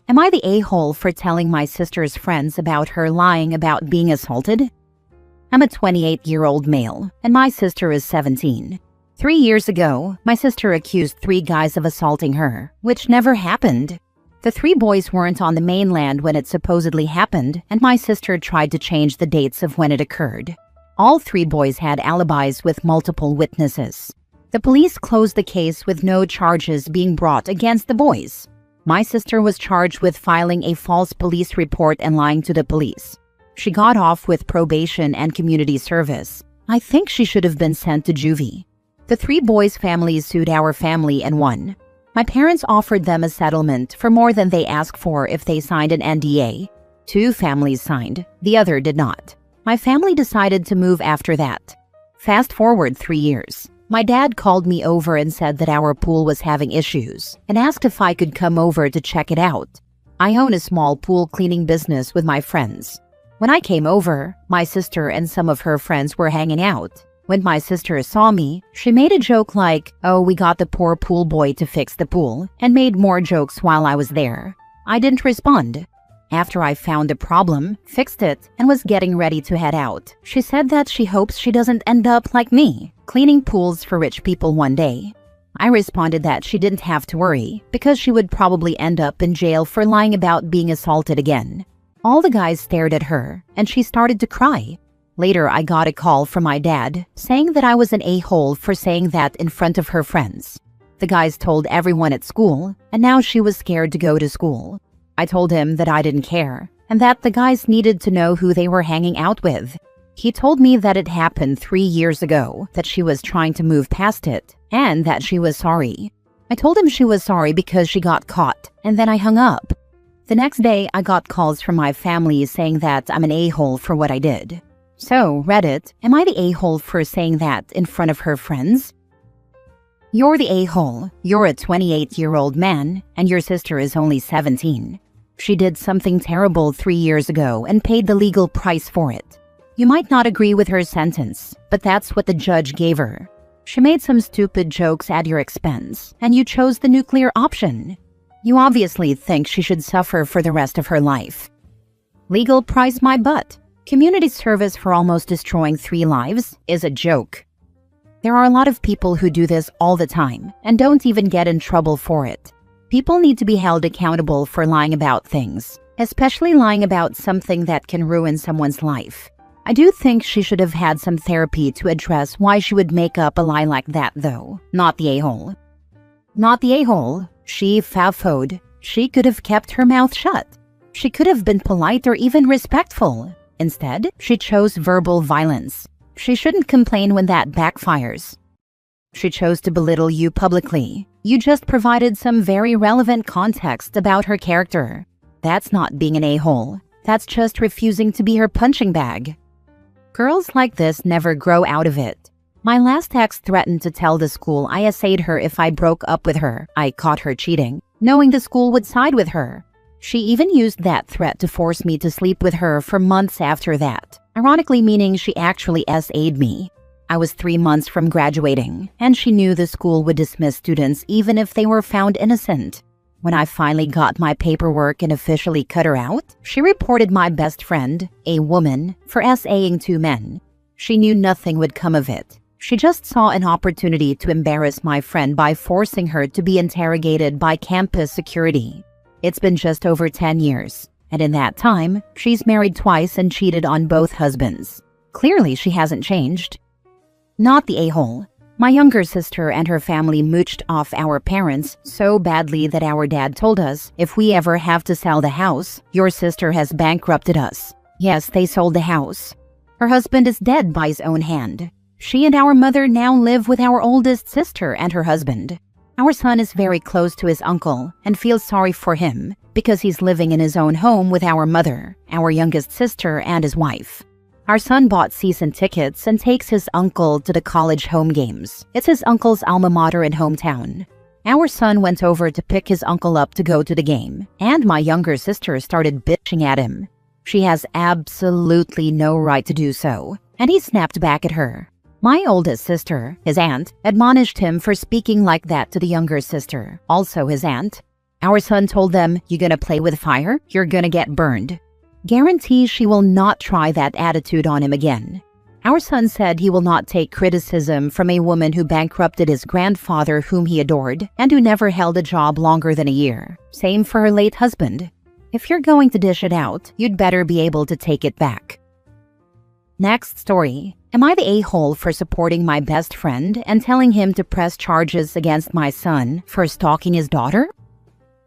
Am I the a-hole for telling my sister's friends about her lying about being assaulted? I'm a 28-year-old male, and my sister is 17. 3 years ago, my sister accused 3 guys of assaulting her, which never happened. The 3 boys weren't on the mainland when it supposedly happened, and my sister tried to change the dates of when it occurred. All 3 boys had alibis with multiple witnesses. The police closed the case with no charges being brought against the boys. My sister was charged with filing a false police report and lying to the police. She got off with probation and community service. I think she should have been sent to juvie. The 3 boys' families sued our family and won. My parents offered them a settlement for more than they asked for if they signed an NDA. 2 families signed, the other did not. My family decided to move after that. Fast forward 3 years. My dad called me over and said that our pool was having issues and asked if I could come over to check it out. I own a small pool cleaning business with my friends. When I came over, my sister and some of her friends were hanging out. When my sister saw me, she made a joke like, "Oh, we got the poor pool boy to fix the pool," and made more jokes while I was there. I didn't respond. After I found the problem, fixed it, and was getting ready to head out, she said that she hopes she doesn't end up like me, cleaning pools for rich people one day. I responded that she didn't have to worry, because she would probably end up in jail for lying about being assaulted again. All the guys stared at her, and she started to cry. Later, I got a call from my dad, saying that I was an a-hole for saying that in front of her friends. The guys told everyone at school, and now she was scared to go to school. I told him that I didn't care, and that the guys needed to know who they were hanging out with. He told me that it happened 3 years ago, that she was trying to move past it, and that she was sorry. I told him she was sorry because she got caught, and then I hung up. The next day, I got calls from my family saying that I'm an a-hole for what I did. So, Reddit, am I the a-hole for saying that in front of her friends? You're the a-hole. You're a 28-year-old man, and your sister is only 17. She did something terrible 3 years ago and paid the legal price for it. You might not agree with her sentence, but that's what the judge gave her. She made some stupid jokes at your expense, and you chose the nuclear option. You obviously think she should suffer for the rest of her life. Legal price my butt. Community service for almost destroying 3 lives is a joke. There are a lot of people who do this all the time and don't even get in trouble for it. People need to be held accountable for lying about things, especially lying about something that can ruin someone's life. I do think she should have had some therapy to address why she would make up a lie like that, though. Not the a-hole. Not the a-hole. She fafoed. She could have kept her mouth shut. She could have been polite or even respectful. Instead, she chose verbal violence. She shouldn't complain when that backfires. She chose to belittle you publicly. You just provided some very relevant context about her character. That's not being an a-hole. That's just refusing to be her punching bag. Girls like this never grow out of it. My last ex threatened to tell the school I essayed her if I broke up with her. I caught her cheating, knowing the school would side with her. She even used that threat to force me to sleep with her for months after that, ironically meaning she actually SA'd me. I was 3 months from graduating, and she knew the school would dismiss students even if they were found innocent. When I finally got my paperwork and officially cut her out, she reported my best friend, a woman, for SAing 2 men. She knew nothing would come of it. She just saw an opportunity to embarrass my friend by forcing her to be interrogated by campus security. It's been just over 10 years, and in that time, she's married twice and cheated on both husbands. Clearly, she hasn't changed. Not the a-hole. My younger sister and her family mooched off our parents so badly that our dad told us, if we ever have to sell the house, your sister has bankrupted us. Yes, they sold the house. Her husband is dead by his own hand. She and our mother now live with our oldest sister and her husband. Our son is very close to his uncle and feels sorry for him because he's living in his own home with our mother, our youngest sister, and his wife. Our son bought season tickets and takes his uncle to the college home games. It's his uncle's alma mater in hometown. Our son went over to pick his uncle up to go to the game, and my younger sister started bitching at him. She has absolutely no right to do so, and he snapped back at her. My oldest sister, his aunt, admonished him for speaking like that to the younger sister, also his aunt. Our son told them, "You're gonna play with fire, you're gonna get burned." Guarantee she will not try that attitude on him again. Our son said he will not take criticism from a woman who bankrupted his grandfather whom he adored and who never held a job longer than a year. Same for her late husband. If you're going to dish it out, you'd better be able to take it back. Next story. Am I the a-hole for supporting my best friend and telling him to press charges against my son for stalking his daughter?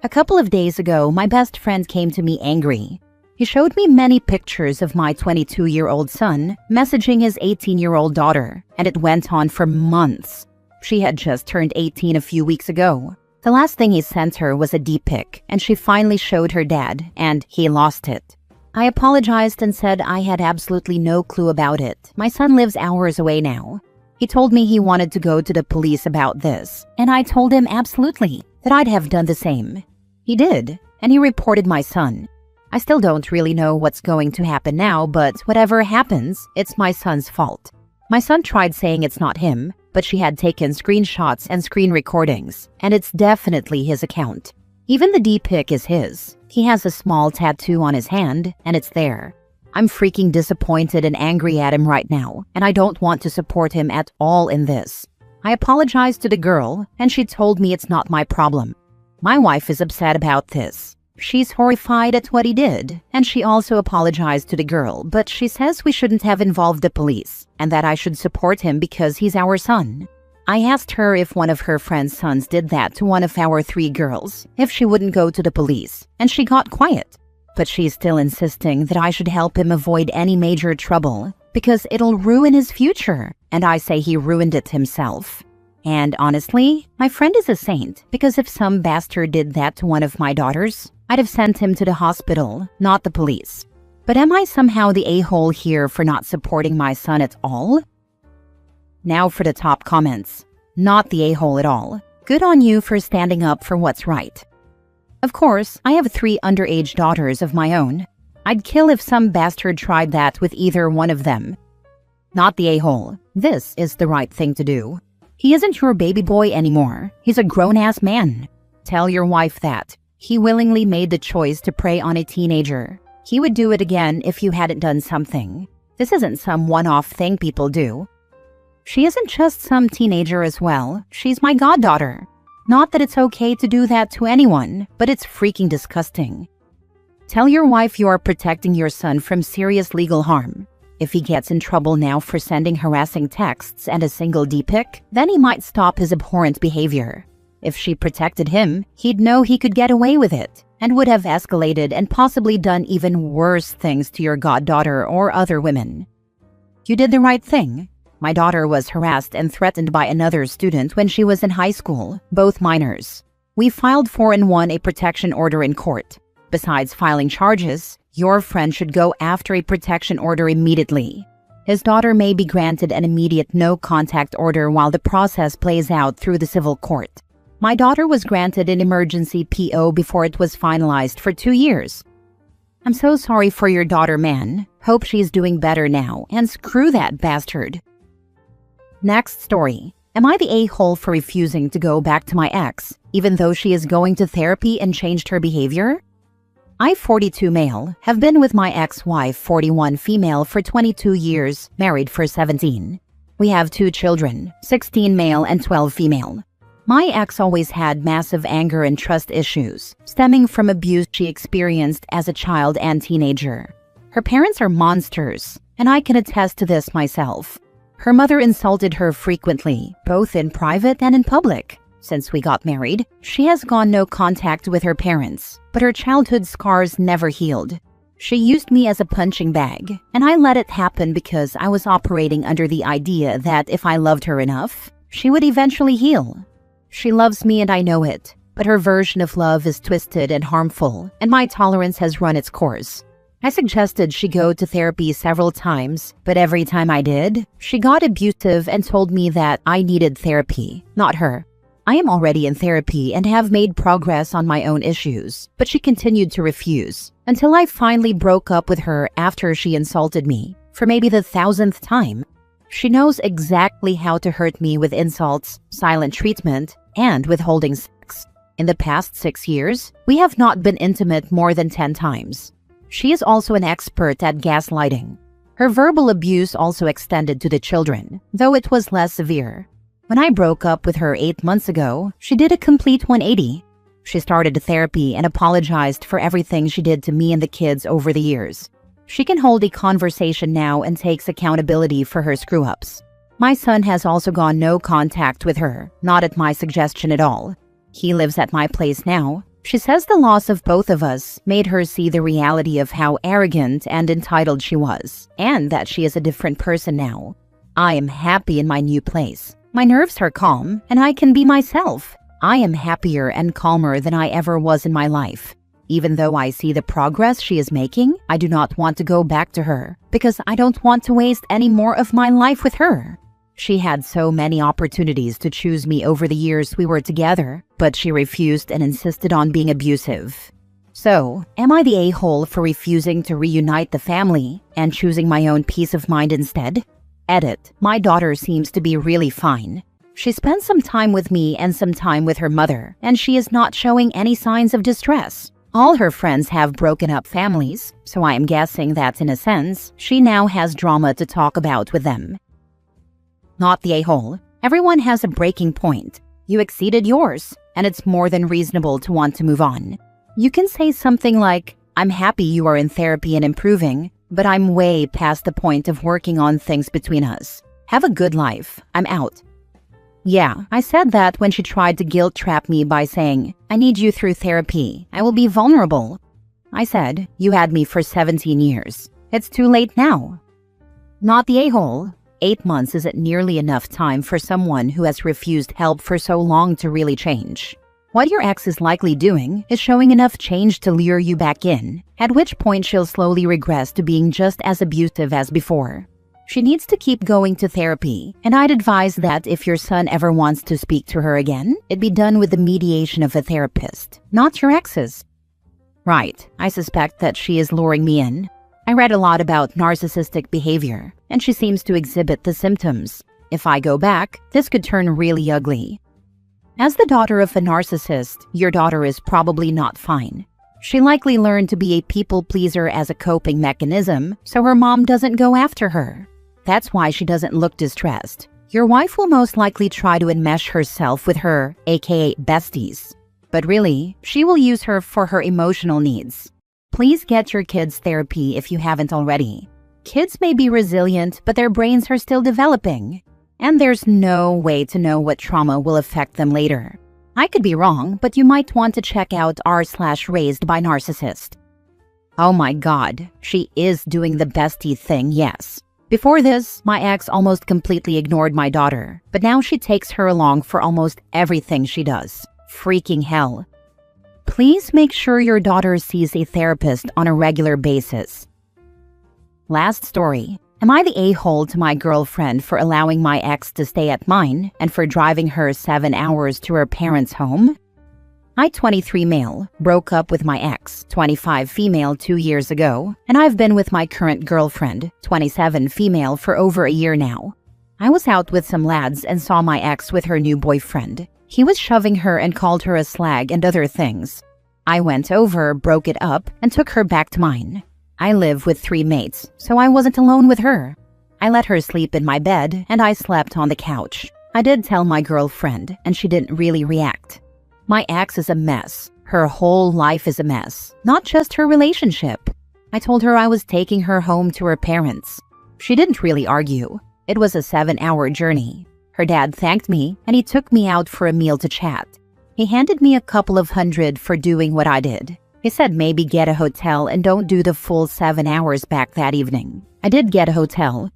A couple of days ago, my best friend came to me angry. He showed me many pictures of my 22-year-old son messaging his 18-year-old daughter, and it went on for months. She had just turned 18 a few weeks ago. The last thing he sent her was a D-pic, and she finally showed her dad, and he lost it. I apologized and said I had absolutely no clue about it. My son lives hours away now. He told me he wanted to go to the police about this, and I told him absolutely that I'd have done the same. He did, and he reported my son. I still don't really know what's going to happen now, but whatever happens, it's my son's fault. My son tried saying it's not him, but she had taken screenshots and screen recordings, and it's definitely his account. Even the D-pic is his. He has a small tattoo on his hand, and it's there. I'm freaking disappointed and angry at him right now, and I don't want to support him at all in this. I apologized to the girl, and she told me it's not my problem. My wife is upset about this. She's horrified at what he did, and she also apologized to the girl, but she says we shouldn't have involved the police, and that I should support him because he's our son. I asked her if one of her friend's sons did that to one of our 3 girls, if she wouldn't go to the police, and she got quiet. But she's still insisting that I should help him avoid any major trouble, because it'll ruin his future, and I say he ruined it himself. And honestly, my friend is a saint, because if some bastard did that to one of my daughters, I'd have sent him to the hospital, not the police. But am I somehow the a-hole here for not supporting my son at all? Now for the top comments. Not the a-hole at all. Good on you for standing up for what's right. Of course, I have 3 underage daughters of my own. I'd kill if some bastard tried that with either one of them. Not the a-hole. This is the right thing to do. He isn't your baby boy anymore. He's a grown-ass man. Tell your wife that. He willingly made the choice to prey on a teenager. He would do it again if you hadn't done something. This isn't some one-off thing people do. She isn't just some teenager as well. She's my goddaughter. Not that it's okay to do that to anyone, but it's freaking disgusting. Tell your wife you are protecting your son from serious legal harm. If he gets in trouble now for sending harassing texts and a single D-pic, then he might stop his abhorrent behavior. If she protected him, he'd know he could get away with it, and would have escalated and possibly done even worse things to your goddaughter or other women. You did the right thing. My daughter was harassed and threatened by another student when she was in high school, both minors. We filed for and won a protection order in court. Besides filing charges, your friend should go after a protection order immediately. His daughter may be granted an immediate no-contact order while the process plays out through the civil court. My daughter was granted an emergency PO before it was finalized for 2 years. I'm so sorry for your daughter, man. Hope she's doing better now, and screw that bastard. Next story. Am I the a-hole for refusing to go back to my ex, even though she is going to therapy and changed her behavior? I, 42 male, have been with my ex-wife, 41 female, for 22 years, married for 17. We have 2 children, 16 male and 12 female. My ex always had massive anger and trust issues, stemming from abuse she experienced as a child and teenager. Her parents are monsters, and I can attest to this myself. Her mother insulted her frequently, both in private and in public. Since we got married, she has gone no contact with her parents, but her childhood scars never healed. She used me as a punching bag, and I let it happen because I was operating under the idea that if I loved her enough, she would eventually heal. She loves me and I know it, but her version of love is twisted and harmful, and my tolerance has run its course. I suggested she go to therapy several times, but every time I did, she got abusive and told me that I needed therapy, not her. I am already in therapy and have made progress on my own issues, but she continued to refuse, until I finally broke up with her after she insulted me, for maybe the 1,000th time. She knows exactly how to hurt me with insults, silent treatment, and withholding sex. In the past 6 years, we have not been intimate more than 10 times. She is also an expert at gaslighting. Her verbal abuse also extended to the children, though it was less severe. When I broke up with her 8 months ago, she did a complete 180. She started therapy and apologized for everything she did to me and the kids over the years. She can hold a conversation now and takes accountability for her screw-ups. My son has also gone no contact with her, not at my suggestion at all. He lives at my place now. She says the loss of both of us made her see the reality of how arrogant and entitled she was, and that she is a different person now. I am happy in my new place. My nerves are calm, and I can be myself. I am happier and calmer than I ever was in my life. Even though I see the progress she is making, I do not want to go back to her, because I don't want to waste any more of my life with her. She had so many opportunities to choose me over the years we were together, but she refused and insisted on being abusive. So, am I the a-hole for refusing to reunite the family and choosing my own peace of mind instead? Edit. My daughter seems to be really fine. She spends some time with me and some time with her mother, and she is not showing any signs of distress. All her friends have broken up families, so I am guessing that in a sense, she now has drama to talk about with them. Not the a-hole. Everyone has a breaking point. You exceeded yours, and it's more than reasonable to want to move on. You can say something like, I'm happy you are in therapy and improving, but I'm way past the point of working on things between us. Have a good life. I'm out. Yeah, I said that when she tried to guilt-trap me by saying, I need you through therapy. I will be vulnerable. I said, you had me for 17 years. It's too late now. Not the a-hole. 8 months isn't nearly enough time for someone who has refused help for so long to really change. What your ex is likely doing is showing enough change to lure you back in, at which point she'll slowly regress to being just as abusive as before. She needs to keep going to therapy, and I'd advise that if your son ever wants to speak to her again, it be done with the mediation of a therapist, not your ex's. Right, I suspect that she is luring me in. I read a lot about narcissistic behavior, and she seems to exhibit the symptoms. If I go back, this could turn really ugly. As the daughter of a narcissist, your daughter is probably not fine. She likely learned to be a people pleaser as a coping mechanism, so her mom doesn't go after her. That's why she doesn't look distressed. Your wife will most likely try to enmesh herself with her, aka besties. But really, she will use her for her emotional needs. Please get your kids therapy if you haven't already. Kids may be resilient, but their brains are still developing. And there's no way to know what trauma will affect them later. I could be wrong, but you might want to check out r/raised by narcissist. Oh my god, she is doing the bestie thing, yes. Before this, my ex almost completely ignored my daughter, but now she takes her along for almost everything she does. Freaking hell. Please make sure your daughter sees a therapist on a regular basis. Last story. Am I the a-hole to my girlfriend for allowing my ex to stay at mine and for driving her 7 hours to her parents' home? I, 23 male, broke up with my ex, 25 female 2 years ago, and I've been with my current girlfriend, 27 female, for over a year now. I was out with some lads and saw my ex with her new boyfriend. He was shoving her and called her a slag and other things. I went over, broke it up, and took her back to mine. I live with 3 mates, so I wasn't alone with her. I let her sleep in my bed, and I slept on the couch. I did tell my girlfriend, and she didn't really react. My ex is a mess. Her whole life is a mess, not just her relationship. I told her I was taking her home to her parents. She didn't really argue. It was a 7-hour journey. Her dad thanked me, and he took me out for a meal to chat. He handed me a couple of $100 for doing what I did. He said maybe get a hotel and don't do the full 7 hours back that evening. I did get a hotel.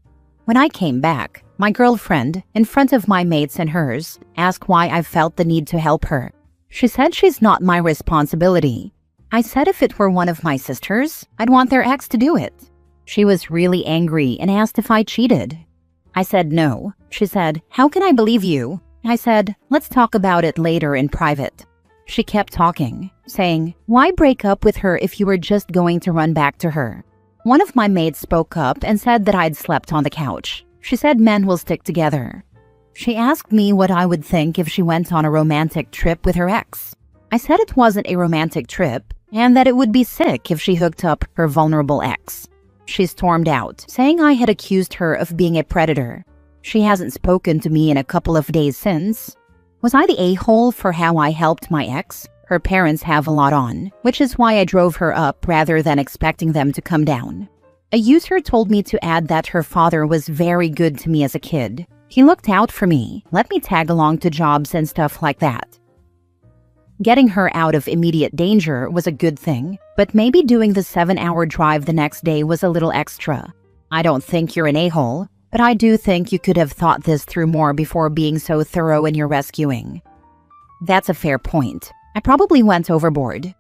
When I came back, my girlfriend, in front of my mates and hers, asked why I felt the need to help her. She said she's not my responsibility. I said if it were one of my sisters, I'd want their ex to do it. She was really angry and asked if I cheated. I said no. She said, how can I believe you? I said, let's talk about it later in private. She kept talking, saying, why break up with her if you were just going to run back to her? One of my mates spoke up and said that I'd slept on the couch. She said men will stick together. She asked me what I would think if she went on a romantic trip with her ex. I said it wasn't a romantic trip and that it would be sick if she hooked up her vulnerable ex. She stormed out, saying I had accused her of being a predator. She hasn't spoken to me in a couple of days since. Was I the a-hole for how I helped my ex? Her parents have a lot on, which is why I drove her up rather than expecting them to come down. A user told me to add that her father was very good to me as a kid. He looked out for me, let me tag along to jobs and stuff like that. Getting her out of immediate danger was a good thing, but maybe doing the 7-hour drive the next day was a little extra. I don't think you're an a-hole, but I do think you could have thought this through more before being so thorough in your rescuing. That's a fair point. I probably went overboard.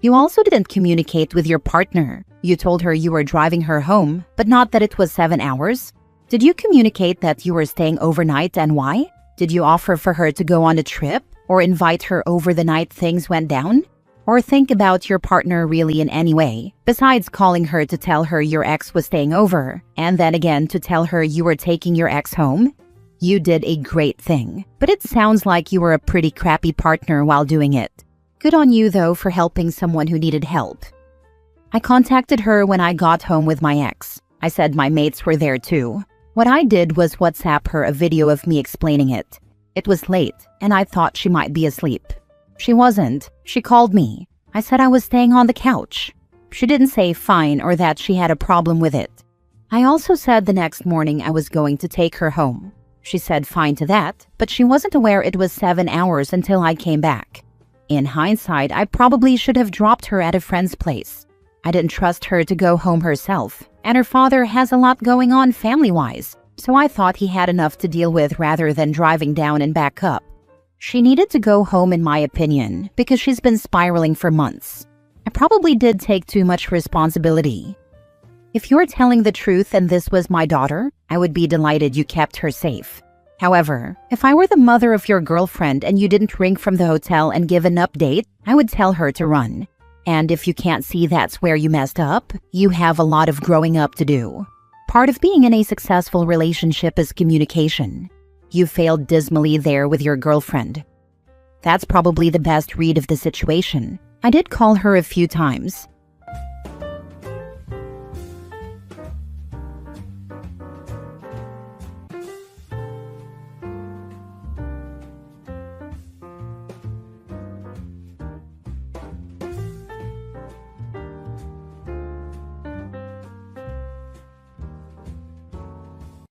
You also didn't communicate with your partner. You told her you were driving her home, but not that it was 7 hours. Did you communicate that you were staying overnight and why? Did you offer for her to go on a trip or invite her over the night things went down? Or think about your partner really in any way, besides calling her to tell her your ex was staying over, and then again to tell her you were taking your ex home? You did a great thing, but it sounds like you were a pretty crappy partner while doing it. Good on you, though, for helping someone who needed help. I contacted her when I got home with my ex. I said my mates were there too. What I did was WhatsApp her a video of me explaining it. It was late, and I thought she might be asleep. She wasn't. She called me. I said I was staying on the couch. She didn't say fine or that she had a problem with it. I also said the next morning I was going to take her home. She said fine to that, but she wasn't aware it was 7 hours until I came back. In hindsight, I probably should have dropped her at a friend's place. I didn't trust her to go home herself, and her father has a lot going on family-wise, so I thought he had enough to deal with rather than driving down and back up. She needed to go home in my opinion, because she's been spiraling for months. I probably did take too much responsibility. If you're telling the truth and this was my daughter, I would be delighted you kept her safe. However, if I were the mother of your girlfriend and you didn't ring from the hotel and give an update, I would tell her to run. And if you can't see that's where you messed up, you have a lot of growing up to do. Part of being in a successful relationship is communication. You failed dismally there with your girlfriend. That's probably the best read of the situation. I did call her a few times.